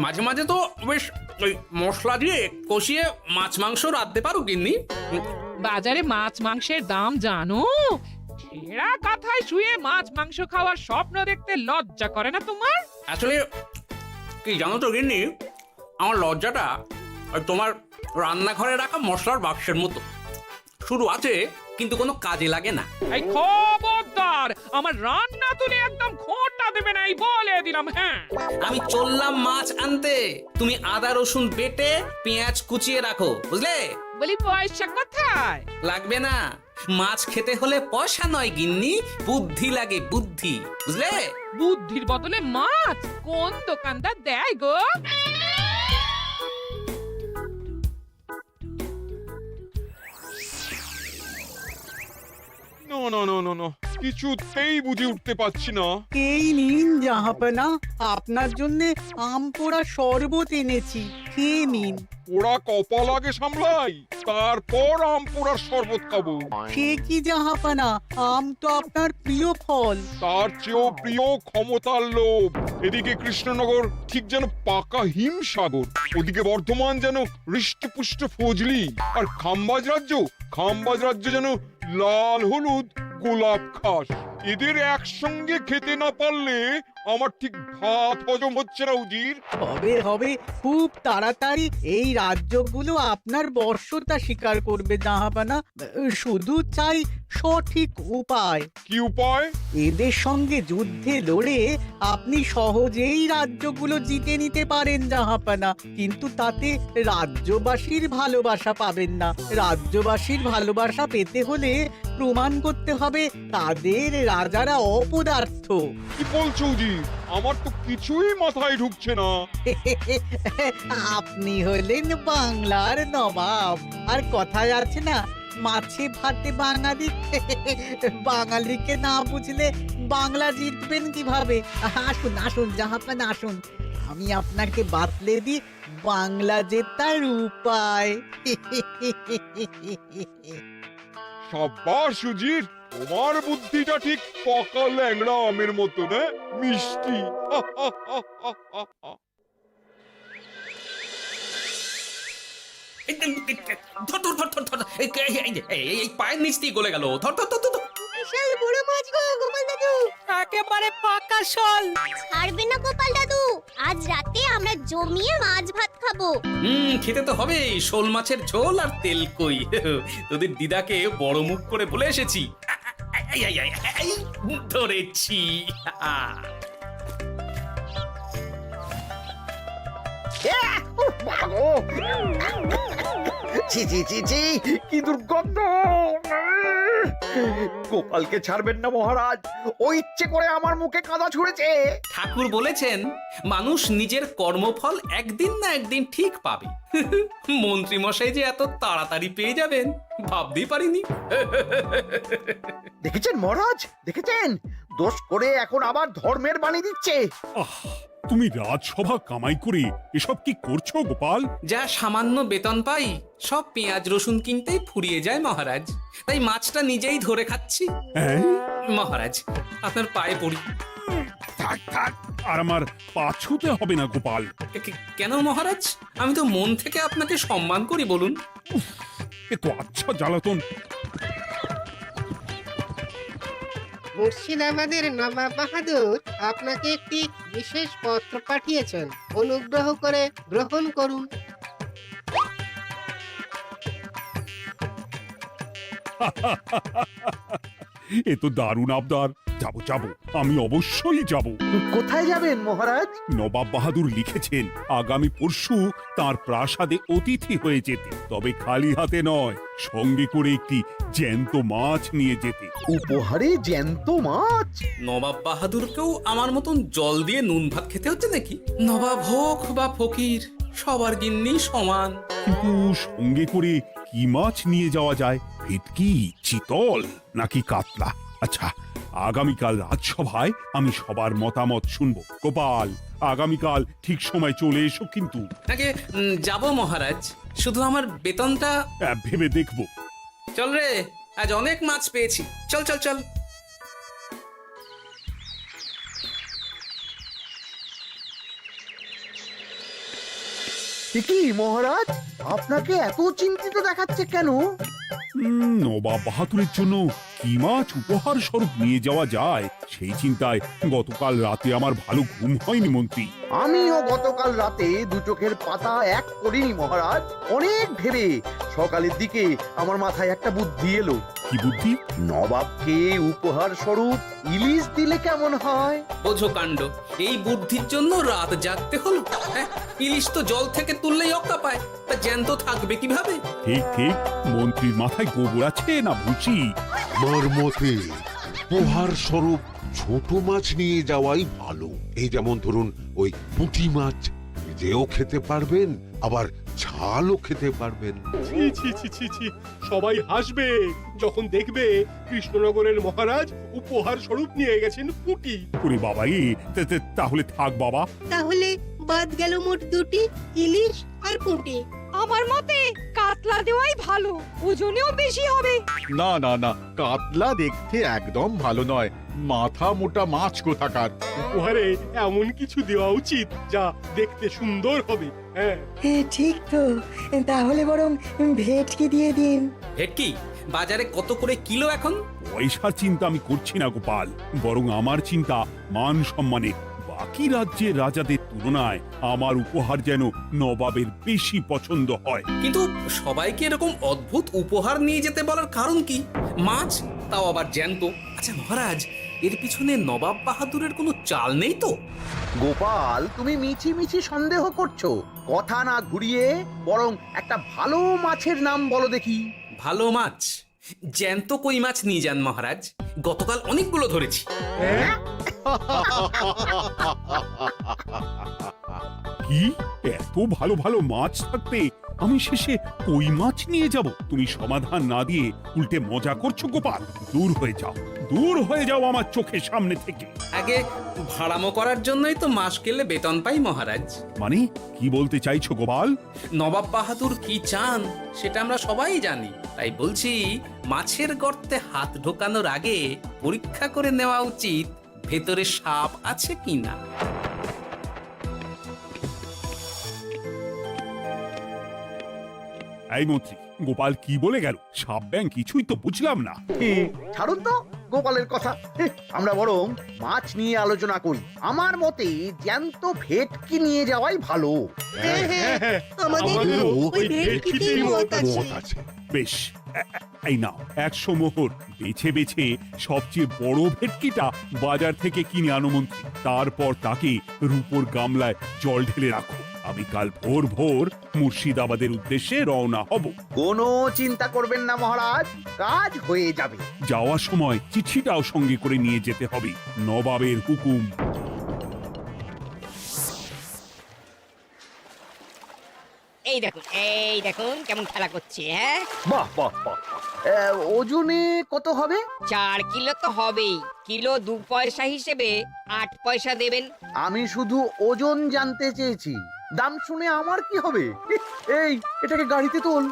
মাঝে মাঝে তো বেশ ওই মশলা দিয়ে কষিয়ে মাছ মাংস রাঁধতে পারো গিন্নি। বাজারে মাছ মাংসের দাম জানো? ছেঁড়া কাঁথায় শুয়ে মাছ মাংস খাওয়ার স্বপ্ন দেখতে লজ্জা করে না তোমার? আসলে কি জানো তো গিন্নি, আমার লজ্জাটা ওই তোমার রান্নাঘরে রাখা মশলার বাক্সের মতো, শুরু আছে কিন্তু কোনো কাজে লাগে না। এই খবরদার, আমার রান্না তুলে একদম খোঁটা দেবে না, এই বলে দিলাম। হ্যাঁ, আমি চললাম মাছ আনতে, তুমি আদা রসুন বেটে পেঁয়াজ কুচিয়ে রাখো, বুঝলে? বলি পয়সা কোথায়? লাগবে না, মাছ খেতে হলে পয়সা নয় গিন্নি, বুদ্ধি লাগে, বুদ্ধি, বুঝলে? বুদ্ধির বদলে মাছ কোন দোকানদার দেয় গো? না না না না না, কিছুতেই বুঝে উঠতে পারছি না। এই নিন জাহাপনা, আপনার জন্য আম পোড়া শরবত এনেছি, খেয়ে নিন। ওরা কপাল আগে সামলাই, তারপর আম পোড়ার শরবত খাবো। সে কি জাহাপনা, আম তো আপনার প্রিয় ফল। তার চেয়েও প্রিয় ক্ষমতার লোভ। এদিকে কৃষ্ণনগর ঠিক যেন পাকা হিমসাগর, ওদিকে বর্ধমান যেন হৃষ্টপুষ্ট ফজলি, আর খাম্বাজ রাজ্য যেন লাল হলুদ গোলাপ ঘাস। এদের একসঙ্গে খেতে না পারলে আমার ঠিক ভাত হজম হচ্ছে না উজির। হবে হবে, খুব তাড়াতাড়ি এই রাজ্যগুলো আপনার বর্ষতা স্বীকার করবে জাহাপনা। শুধু চাই সঠিক উপায়। কি উপায়? এদের সঙ্গে যুদ্ধে লড়ে আপনি সহজেই রাজ্যগুলো জিতে নিতে পারেন জাহাপনা, কিন্তু তাতে রাজ্যবাসীর ভালোবাসা পাবেন না। রাজ্যবাসীর ভালোবাসা পেতে হলে প্রমাণ করতে হবে তাদের রাজারা অপদার্থ। কি বলছো উজির? আমার তো কিছুই মাথায় ঢুকছে না। আপনি হলেন বাংলার নবাব, আর কথায় আছে না, মাছে ভাতে বাঙালি। বাঙালিকে না বুঝলে বাংলা জিতবেন কিভাবে? আসুন আসুন জাহাপানা, আসুন, আমি আপনাকে বাতলে দিই বাংলা জেতার উপায়। সাব্বাস উজির, তোমার বুদ্ধিটা ঠিক পাকা ল্যাংড়া আমের মতো, না মিষ্টি। ধর ধর ধর ধর ধর, এই পায়ের নিচ দিয়ে গলে গেল, ধর ধর ধর ধর। বিশাল বড় মাছ গো গোপাল দাদু। একেবারে পাকা শোল। ছাড়বে না গোপাল দাদু, আজ রাতে আমরা জমিয়ে মাছ ভাত খাবো। খেতে তো হবে, শোল মাছের ঝোল আর তেল কই। তোদের দিদাকে বড় মুখ করে বলে এসেছি, এই, ধরেছি। ছি ছি ছি ছি, কি দুর্গন্ধ! গোপালকে ছাড়বেন না মহারাজ, ও ইচ্ছে করে আমার মুখে কাঁদা ছুঁড়েছে। ঠাকুর বলেছেন মানুষ নিজের কর্মফল একদিন না একদিন ঠিক পাবে। মন্ত্রী মশাই যে এত তাড়াতাড়ি পেয়ে যাবেন ভাবতেই পারিনি। দেখেছেন মহারাজ, দেখেছেন? দোষ করে এখন আবার ধর্মের বাণী দিচ্ছে। তুমি রাজসভা কামাই করে এসব কি করছো গোপাল? যা সামান্য বেতন পাই সব পেঁয়াজ রসুন কিনতেই ফুরিয়ে যায় মহারাজ, তাই মাছটা নিজেই ধরে খাচ্ছি। হ্যাঁ? মহারাজ আপনার পায়ে পড়ি। থাক থাক, আর আমার পা ছুঁতে হবে না গোপাল। কেন মহারাজ? আমি তো মন থেকে আপনাকে সম্মান করি, বলুন। এ তো আচ্ছা জ্বালাতন। মুর্শিদাবাদের নবাব বাহাদুর আপনাকে একটি বিশেষ পত্র পাঠিয়েছেন, অনুগ্রহ করে গ্রহণ করুন। এ তো দারুণ আবদার। যাবো যাবো, আমি অবশ্যই যাব। কোথায় যাবেন মহারাজ? নবাব বাহাদুর লিখেছেন আগামী পরশু তার প্রাসাদে অতিথি হয়ে যেতে, তবে খালি হাতে নয়, সঙ্গে করে একটি জ্যান্ত মাছ নিয়ে যেতে। উপহারে জ্যান্ত মাছ? নবাব বাহাদুরকেও আমার মতন জল দিয়ে নুন ভাত খেতে হচ্ছে নাকি? নবাব হোক বা ফকির, সবার গিন্নি সমান। কিন্তু সঙ্গে করে কি মাছ নিয়ে যাওয়া যায়? ভেটকি, চিতল নাকি কাতলা? আচ্ছা, আগামীকাল রাজসভায় আমি সবার মতামত শুনবো। গোপাল, আগামীকাল ঠিক সময় চলে এসো কিন্তু। নাকি যাব মহারাজ, শুধু আমার বেতনটা ভেবে দেখবো। চল রে, আজ অনেক মাছ পেয়েছি, চল চল চল। কি মহারাজ, আপনাকে এত চিন্তিত দেখাচ্ছে কেন? নবাব বাহাদুরের জন্য কি মাছ উপহার স্বরূপ নিয়ে যাওয়া যায় সেই চিন্তায় গতকাল রাতে আমার ভালো ঘুম হয়নি মন্ত্রী। আমিও গতকাল রাতে দু চোখের পাতা এক করিনি মহারাজ। অনেক ভেবে সকালের দিকে আমার মাথায় একটা বুদ্ধি এলো। কি বুদ্ধি? নবাবকে উপহার স্বরূপ ইলিশ দিলে কেমন হয়? বোঝো কাণ্ড, এই বুদ্ধির জন্য রাত জাগতে হলো। হ্যাঁ, ইলিশ তো জল থেকে তুললেই অক্কা পায়, তা জ্যান্ত থাকবে কিভাবে? ঠিক ঠিক, মন্ত্রীর মাথায় গোবর আছে না ভুসি? আমার মতে উপহার স্বরূপ ছোট মাছ নিয়ে যাওয়াই ভালো। এই যেমন ধরুন ওই পুঁটি মাছ, নিজেও খেতে পারবেন আবার ঝালও খেতে পারবেন। ছি ছি ছি ছি ছি, সবাই হাসবে যখন দেখবে কৃষ্ণনগরের মহারাজ উপহার স্বরূপ নিয়ে গেছেন পুঁটি। ওরে বাবা, তাহলে থাক বাবা। তাহলে বাদ গেল মোট দুটি, ইলিশ আর পুঁটি। আমার মতে কাতলা দেওয়াই ভালো, ওজনেও বেশি হবে। না না না, কাতলা দেখতে একদম ভালো নয়, মাথা মোটা মাছ কোথাকার। উপহারে এমন কিছু দেওয়া উচিত যা দেখতে সুন্দর হবে। হ্যাঁ, ঠিক তো, তাহলে বরং ভেটকি দিয়ে দিন। ভেটকি বাজারে কত করে কিলো এখন? পয়সার চিন্তা আমি করছি না গোপাল, বরং আমার চিন্তা মান সম্মানে। বাকি রাজ্যের রাজাদের তুলনায় আমার উপহার যেন নবাবের বেশি পছন্দ হয়। কিন্তু সবাইকে এরকম অদ্ভুত উপহার নিয়ে যেতে বলার কারণ কি? মাছ, তাও আবার জ্যান্ত। আচ্ছা মহারাজ, এর পিছনে নবাব বাহাদুরের কোনো চাল নেই তো? গোপাল, তুমি মিছি মিছি সন্দেহ করছো। কথা না ঘুরিয়ে বরং একটা ভালো মাছের নাম বলো দেখি। ভালো মাছ? জ্যান্ত কই মাছ নিয়ে যান মহারাজ, গতকাল অনেকগুলো ধরেছি। কি, এত ভালো ভালো মাছ থাকতে আমি শেষে কই মাছ নিয়ে যাব? তুমি সমাধান না দিয়ে উল্টে মজা করছো গোপাল। দূর হয়ে যাও, দূর হয়ে যাও আমার চোখের সামনে থেকে। আগে ভাড়ামো করার জন্যই তো মাস গেলে বেতন পাই মহারাজ। মানে কি বলতে চাইছো গোপাল? নবাব বাহাদুর কি চান সেটা আমরা সবাই জানি, তাই বলছি মাছের গর্তে হাত ঢোকানোর আগে পরীক্ষা করে নেওয়া উচিত ভেতরে সাপ আছে কিনা। এই মন্ত্রী, গোপাল কি বলে গেল? সাপ ব্যাং কিছুই তো বুঝলাম না। ছাড়ুন তো গোপালের কথা, আমরা বরং মাছ নিয়ে আলোচনা করি। আমার মতে জ্যান্ত ভেটকি নিয়ে যাওয়াই ভালো। আমাদেরও ওই ভেটকিতেই মত আছে। বেশ, এই নাও 100 মোহর। বেছে বেছে সবচেয়ে বড় ভেটকিটা বাজার থেকে কিনে আনো মন্ত্রী। তারপর তাকে রূপোর গামলায় জল ঢেলে রাখো। আমি কাল ভোর ভোর মুর্শিদাবাদের উদ্দেশ্যে রওনা হব। কোনো চিন্তা করবেন না মহারাজ, কাজ হয়ে যাবে। যাওয়ার সময় চিঠিটাও সঙ্গে করে নিয়ে যেতে হবে, নবাবের হুকুম। এই দেখুন কেমন খেলা করছে। হ্যাঁ, বাহ বাহ বাহ। ওজনে কত হবে? 4 কিলো তো হবেই। কিলো 2 পয়সা হিসেবে 8 পয়সা দেবেন। আমি শুধু ওজন জানতে চেয়েছি, দাম শুনে আমার কি হবে? এই, এটাকে গাড়িতে তোল।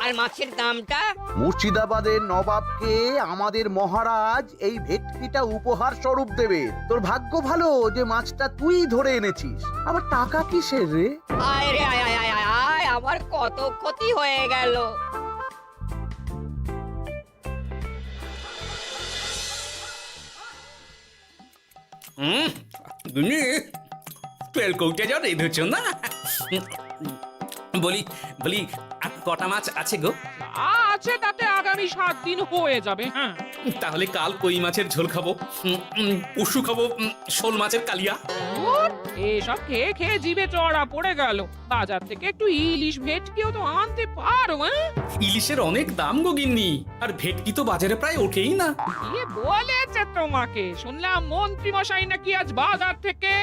আর মাছের দামটা? মুর্শিদাবাদের নবাবকে আমাদের মহারাজ এই ভেটকিটা উপহার স্বরূপ দেবে। তোর ভাগ্য ভালো যে মাছটা তুই ধরে এনেছিস। আবার টাকা কিসের রে? আয় রে আয় আয় আয় আয় আয়, আমার কত ক্ষতি হয়ে গেল। তেল কৌটে যাও রেঁধেছ না? বলি বলি আর কটা মাছ আছে গো? আছে তাতে আগামী 7 দিন হয়ে যাবে। হ্যাঁ, তাহলে কাল কই মাছের ঝোল খাবো, পশু খাবো শোল মাছের কালিয়া। এসব খেয়ে খেয়ে জিভে চড়া পড়ে গেল। বাজার থেকে একটু ইলিশ ভেটকিও তো আনতে পারো। হ্যাঁ, ইলিশের অনেক দাম গো গিন্নি, আর ভেটকি তো বাজারে প্রায় ওঠেই না। কে বলেছে তোমাকে? শুনলাম মন্ত্রী মশাই নাকি আজ বাজার থেকে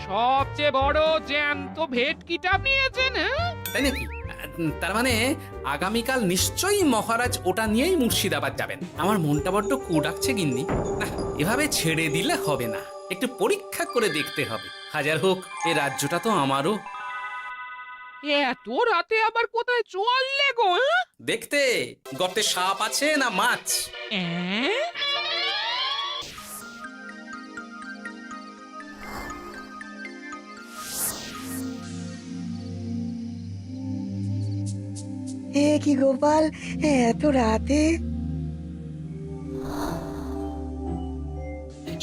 সবচেয়ে বড় জ্যান্ত ভেটকিটা নিয়েছেন। হ্যাঁ, তাই নাকি? তার মানে আগামীকাল নিশ্চয়ই মহারাজ ওটা নিয়েই মুর্শিদাবাদ যাবেন। আমার মনটা বড্ড কু ডাকছে গিন্নি। না, এভাবে ছেড়ে দিলে হবে না, একটু পরীক্ষা করে দেখতে হবে। হাজার হোক এ রাজ্যটা তো আমারও। এত রাতে আবার কোথায় চললে গো? হ্যাঁ? দেখতে গর্তে সাপ আছে না মাছ। এ কি গোপাল, এত রাতে?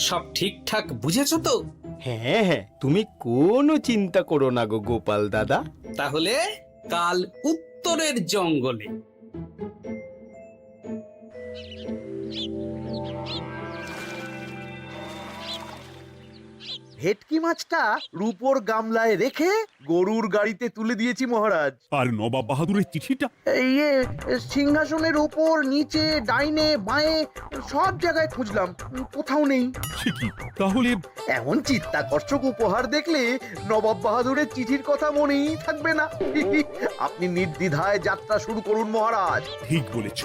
সব ঠিকঠাক বুঝেছো তো? হ্যাঁ হ্যাঁ, তুমি কোনো চিন্তা করো না গো গোপাল দাদা। তাহলে কাল উত্তরের জঙ্গলে। ভেটকি মাছটা রূপোর গামলায় রেখে গরুর গাড়িতে তুলে দিয়েছি মহারাজ। আর নবাব বাহাদুরের চিঠিটা? ইয়ে, সিংহাসনের ওপর, নিচে, ডাইনে, বাঁয়ে সব জায়গায় খুঁজলাম, কোথাও নেই। সে কি তাহলে? এমন চিত্তাকর্ষক উপহার দেখলে নবাব বাহাদুরের চিঠির কথা মনেই থাকবে না। আপনি নির্দ্বিধায় যাত্রা শুরু করুন মহারাজ। ঠিক বলেছ।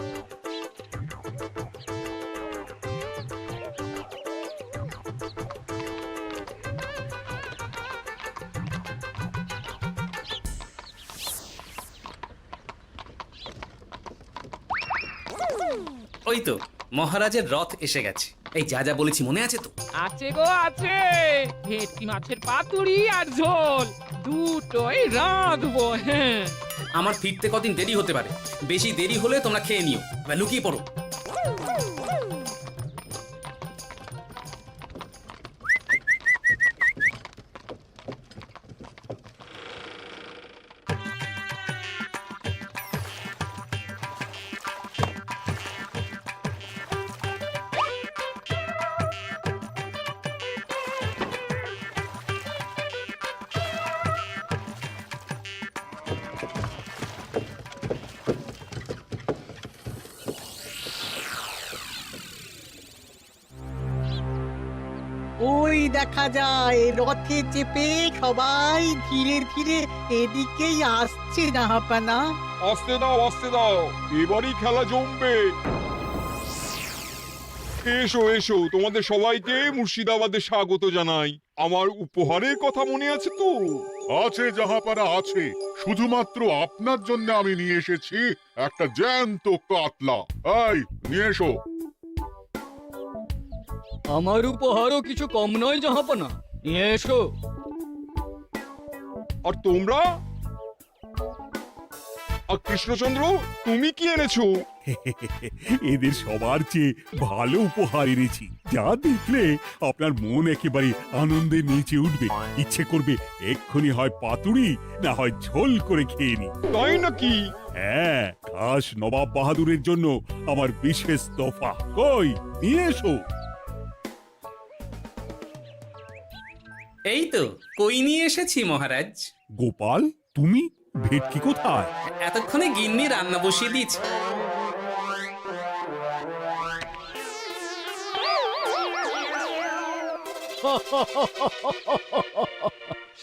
ওই তো মহারাজের রথ এসে গেছে। এই যা যা বলেছি মনে আছে তো? আছে গো আছে, ভেটকি মাছের পাতুরি আর ঝোল দুটোই রাঁধবো। হ্যাঁ, আমার ফিরতে কদিন দেরি হতে পারে, বেশি দেরি হলে তোমরা খেয়ে নিও, এবার লুকিয়ে পড়ো। ওই দেখা যায় রথে চেপে সবাই ধীরে ধীরে এদিকেই আসছে জাহাপানা। আসতে দাও, আসতে দাও, এবারই খেলা জমবে। এসো এসো, তোমাদের সবাইকে মুর্শিদাবাদে স্বাগত জানাই। আমার উপহারের কথা মনে আছে তো? আছে জাহাপানা আছে, শুধুমাত্র আপনার জন্য আমি নিয়ে এসেছি একটা জ্যান্ত কাতলা। এই নিয়ে এসো। আমার উপহারও কিছু কম নয় জাহাপানা, নিয়ে এসো। আর তোমরা? আর কৃষ্ণচন্দ্র, তুমি কি এনেছো? এদের সবার চেয়ে ভালো উপহার এনেছি, যা দেখলে আপনার মন একেবারে আনন্দে নেচে উঠবে। ইচ্ছে করবে এক্ষুনি হয় পাতুরি না হয় ঝোল করে খেয়ে নি। তাই নাকি? হ্যাঁ, খাস নবাব বাহাদুরের জন্য আমার বিশেষ তোফা। কই নিয়ে এসো। এই তো কই নিয়ে এসেছি মহারাজ। গোপাল, তুমি? ভেটকি কোথায়? এতক্ষণে গিন্নি রান্না বসিয়ে দিয়েছে।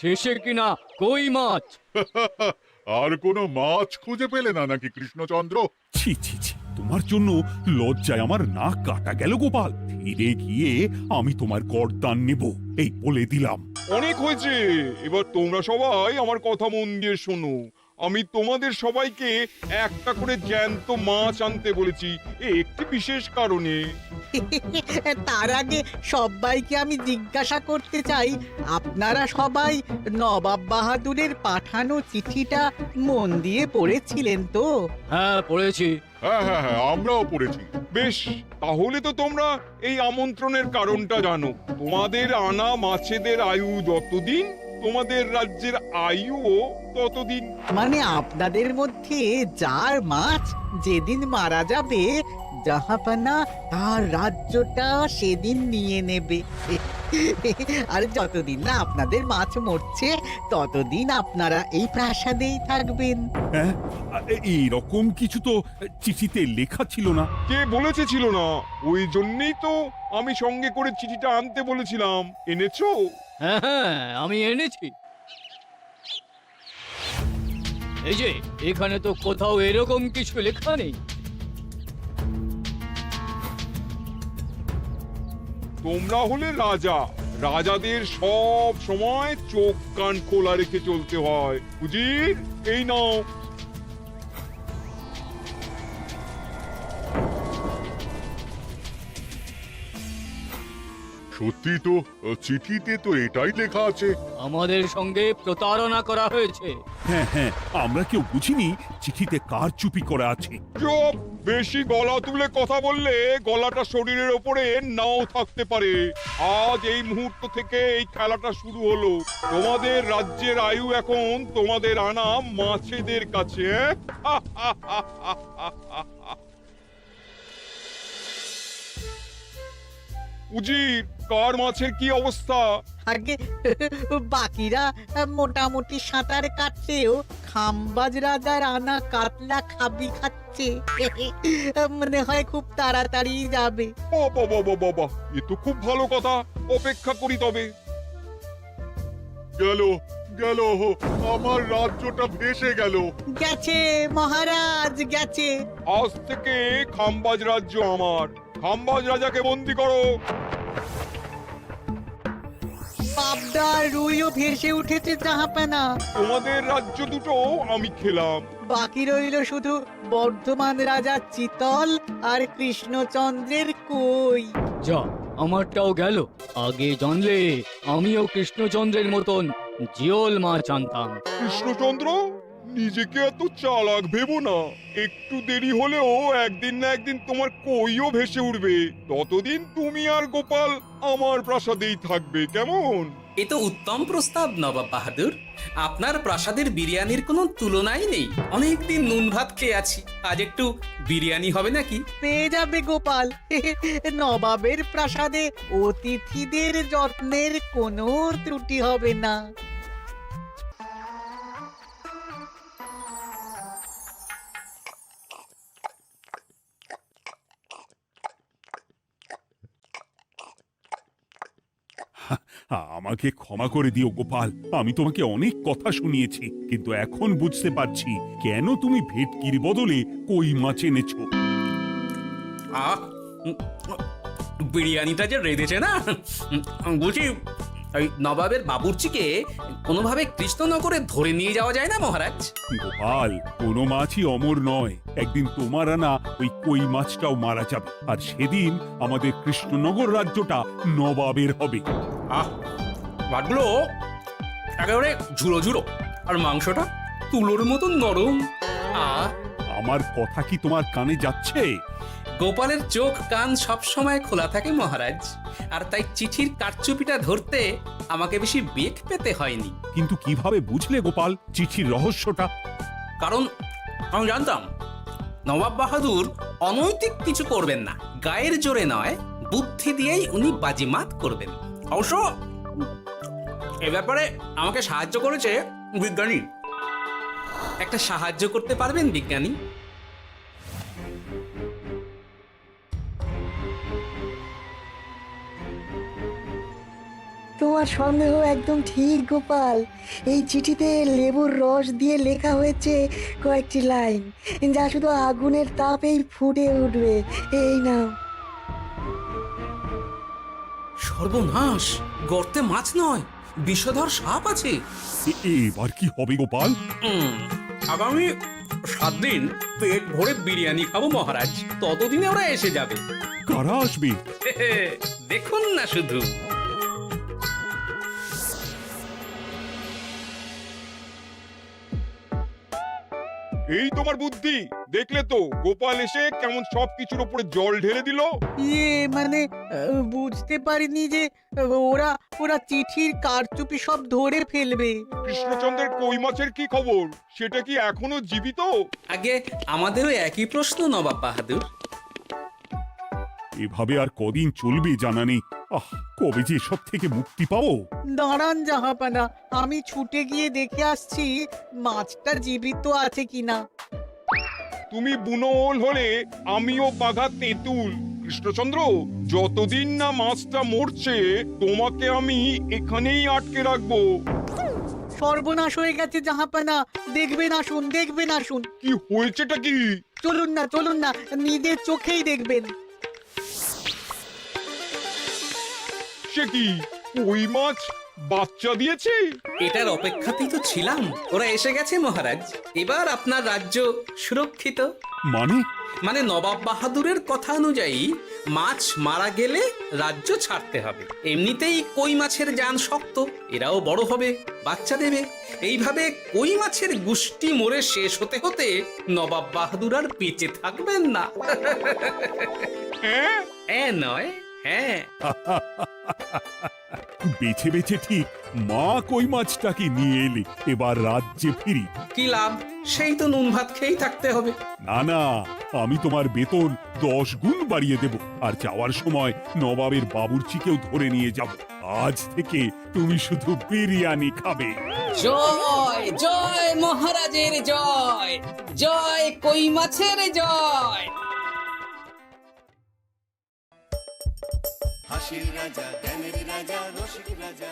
শেষে কিনা কই মাছ। আর কোনো মাছ খুঁজে পেলে না নাকি কৃষ্ণচন্দ্র? ছি ছি ছি, তোমার জন্য লজ্জায় আমার নাক কাটা গেল গোপাল। ফিরে গিয়ে আমি তোমার গর্দান নেব, এই বলে দিলাম। অনেক হয়েছে, এবার তোমরা সবাই আমার কথা মন দিয়ে শোনো। আমি তোমাদের সবাইকে একটা করে জ্যান্ত মাছ আনতে বলেছি, একটি বিশেষ কারণে। তার আগে সবাইকে আমি জিজ্ঞাসা করতে চাই, আপনারা সবাই নবাব বাহাদুরের পাঠানো চিঠিটা মন দিয়ে পড়েছিলেন তো? হ্যাঁ পড়েছি। হ্যাঁ হ্যাঁ হ্যাঁ, আমরাও পড়েছি। বেশ, তাহলে তো তোমরা এই আমন্ত্রণের কারণটা জানো। তোমাদের আনা মাছেদের আয়ু যতদিন, তোমাদের রাজ্যের আয়ুও ততদিন। মানে আপনাদের মধ্যে যার মাছ যেদিন মারা যাবে, জাহাপানা তার রাজ্যটা সেদিন নিয়ে নেবে। আর যতদিন না আপনাদের মাছ মরছে, ততদিন আপনারা এই প্রাসাদেই থাকবেন। হ্যাঁ, এইরকম কিছু তো চিঠিতে লেখা ছিল না। কে বলেছে ছিল না? ওই জন্যই তো আমি সঙ্গে করে চিঠিটা আনতে বলেছিলাম। এনেছো? হ্যাঁ হ্যাঁ, আমি এনেছি। এই যে এখানে তো কোথাও এরকম কিছু লেখা নেই। তোমরা হলে রাজা, রাজাদের সব সময় চোখ কান খোলা রেখে চলতে হয়। উজির, এই নাও। সত্যি তো, চিঠিতে তো এটাই লেখা আছে। আমাদের সঙ্গে প্রতারণা করা হয়েছে। হ্যাঁ হ্যাঁ, আমরা কেউ বুঝিনি চিঠিতে কার চুপি করা আছে। চুপ! বেশি গলা তুলে কথা বললে গলাটা শরীরের ওপরে নাও থাকতে পারে। আজ এই মুহূর্ত থেকে এই খেলাটা শুরু হলো। তোমাদের রাজ্যের আয়ু এখন তোমাদের আনা মাছেদের কাছে। উজির, কার মাছের কি অবস্থা? আগে বাকিরা মোটামুটি সাঁতার কাটছেও, খাম্বাজ রাজার আনা কাতলা খাবি খাচ্ছে। মনে হয় খুব তাড়াতাড়ি যাবে। বাবা বাবা বাবা, এ তো খুব ভালো কথা। অপেক্ষা করি তবে। গেল গেল, আমার রাজ্যটা ভেসে গেল। গেছে মহারাজ, গেছে। আজ থেকে খাম্বাজ রাজ্য আমার। খাম্বাজ রাজাকে বন্দি করো। পাবদা রুইও ভেসে উঠেছে জাহাপানা। তোমাদের রাজ্য দুটো আমি খেলাম। বাকি রইল শুধু বর্ধমান রাজা চিতল আর কৃষ্ণচন্দ্রের কই। যা, আমারটাও গেল। আগে জানলে আমিও কৃষ্ণচন্দ্রের মতন জিওল মাছ আনতাম। কৃষ্ণচন্দ্র, নিজেকে এত চালাক ভেবো না। একটু দেরি হলেও একদিন না একদিন তোমার কইও ভেসে উঠবে। ততদিন তুমি আর গোপাল আমার প্রাসাদেই থাকবে, কেমন? এ তো উত্তম প্রস্তাব নবাব বাহাদুর। আপনার প্রাসাদের বিরিয়ানির কোনো তুলনাই নেই। অনেকদিন নুন ভাত খেয়ে আছি, আজ একটু বিরিয়ানি হবে নাকি? পেয়ে যাবে গোপাল। নবাবের প্রাসাদে অতিথিদের যত্নের কোনো ত্রুটি হবে না। আমাকে ক্ষমা করে দিও গোপাল, আমি তোমাকে অনেক কথা শুনিয়েছি, কিন্তু এখন বুঝতে পারছি কেন তুমি ভেটকির বদলে কই মাছ এনেছো। আহ, বিরিয়ানিটা যে রেঁধেছে না, বুঝি ওই নবাবের বাবুর্চিকে কোনোভাবে কৃষ্ণনগরে ধরে নিয়ে যাওয়া যায় না মহারাজ? গোপাল, কোনো মাছই অমর নয়। একদিন তোমার আনা ওই কই মাছটাও মারা যাবে, আর সেদিন আমাদের কৃষ্ণনগর রাজ্যটা নবাবের হবে। আহ, মাছগুলো একেবারে ঝুড়ো ঝুড়ো, আর মাংসটা তুলোর মতন নরম। আহ, আমার কথা কি তোমার কানে যাচ্ছে? গোপালের চোখ কান সব সময় খোলা থাকে মহারাজ, আর তাই চিঠির কারচুপিটা ধরতে আমাকে বেশি বেগ পেতে হয়নি। কিন্তু কিভাবে বুঝলে গোপাল চিঠির রহস্যটা? কারণ আমি জানতাম নবাব বাহাদুর অনৈতিক কিছু করবেন না। গায়ের জোরে নয়, বুদ্ধি দিয়েই উনি বাজিমাত করবেন। অবশ্য এ ব্যাপারে আমাকে সাহায্য করেছে বিজ্ঞানী। একটা সাহায্য করতে পারবেন বিজ্ঞানী? তোমার সন্দেহ একদম ঠিক গোপাল। এই চিঠিতে লেবুর রস দিয়ে লেখা হয়েছে কয়েকটি লাইন, যা শুধু আগুনের তাপেই ফুটে উঠবে। এই নাও। সর্বনাশ! গর্তে মাছ নয়, বিষধর সাপ আছে। এবার কি হবে গোপাল? আগামী 7 দিন পেট ভরে বিরিয়ানি খাবো মহারাজ। ততদিনে ওরা এসে যাবে। কারা আসবে? দেখুন না শুধু। এই তোমার বুদ্ধি, দেখলে তো গোপাল এসে কেমন সবকিছুর উপরে জল ঢেলে দিল। মানে বুঝতে পারিনি যে ওরা ওরা চিঠির কারচুপি সব ধরে ফেলবে। কৃষ্ণচন্দ্রের কই মাছের কি খবর? সেটা কি এখনো জীবিত? আগে আমাদেরও একই প্রশ্ন নবাব বাহাদুর। এভাবে আর কদিন চলবে জানা নেই। কবে যে সব থেকে মুক্তি পাবো। দাঁড়ান জাহাপানা, আমি ছুটে গিয়ে দেখে আসছি মাছটা জীবিত আছে কিনা। তুমি বুনোল হলে আমিও বাঘা তেঁতুল। কৃষ্ণচন্দ্র, যতদিন না মাছটা মরছে তোমাকে আমি এখানেই আটকে রাখবো। সর্বনাশ হয়ে গেছে জাহাপানা, দেখবেন আসুন, দেখবেন আসুন। কি হয়েছেটা কি? চলুন না, নিজের চোখেই দেখবেন। সে কি, কই মাছ বাচ্চা দিয়েছে? এটার অপেক্ষাতেই তো ছিলাম। ওরা এসে গেছে মহারাজ। এবার আপনার রাজ্য সুরক্ষিত। মানে মানে নবাব বাহাদুরের কথা অনুযায়ী মাছ মারা গেলে রাজ্য ছাড়তে হবে। এমনিতেই কই মাছের জান শক্ত, এরাও বড় হবে, বাচ্চা দেবে। এইভাবে কই মাছের গুষ্টি মরে শেষ হতে হতে নবাব বাহাদুর আর বেঁচে থাকবেন না। হ্যাঁ নয়, হ্যাঁ। বেছে বেছে ঠিক মা কই মাছটাকে নিয়ে এলে। এবার রাজ্যে ফিরি। কি লাভ? সেই তো নুন ভাত খেয়েই থাকতে হবে। না না, আমি তোমার বেতন 10 গুণ বাড়িয়ে দেব। আর যাওয়ার সময় নবাবের বাবুর্চিকেও ধরে নিয়ে যাব। আজ থেকে তুমি শুধু বিরিয়ানি খাবে। জয় জয় মহারাজের জয়, জয় কই মাছের জয়। হাসির রাজা, জ্ঞানের রাজা, রসিক রাজা।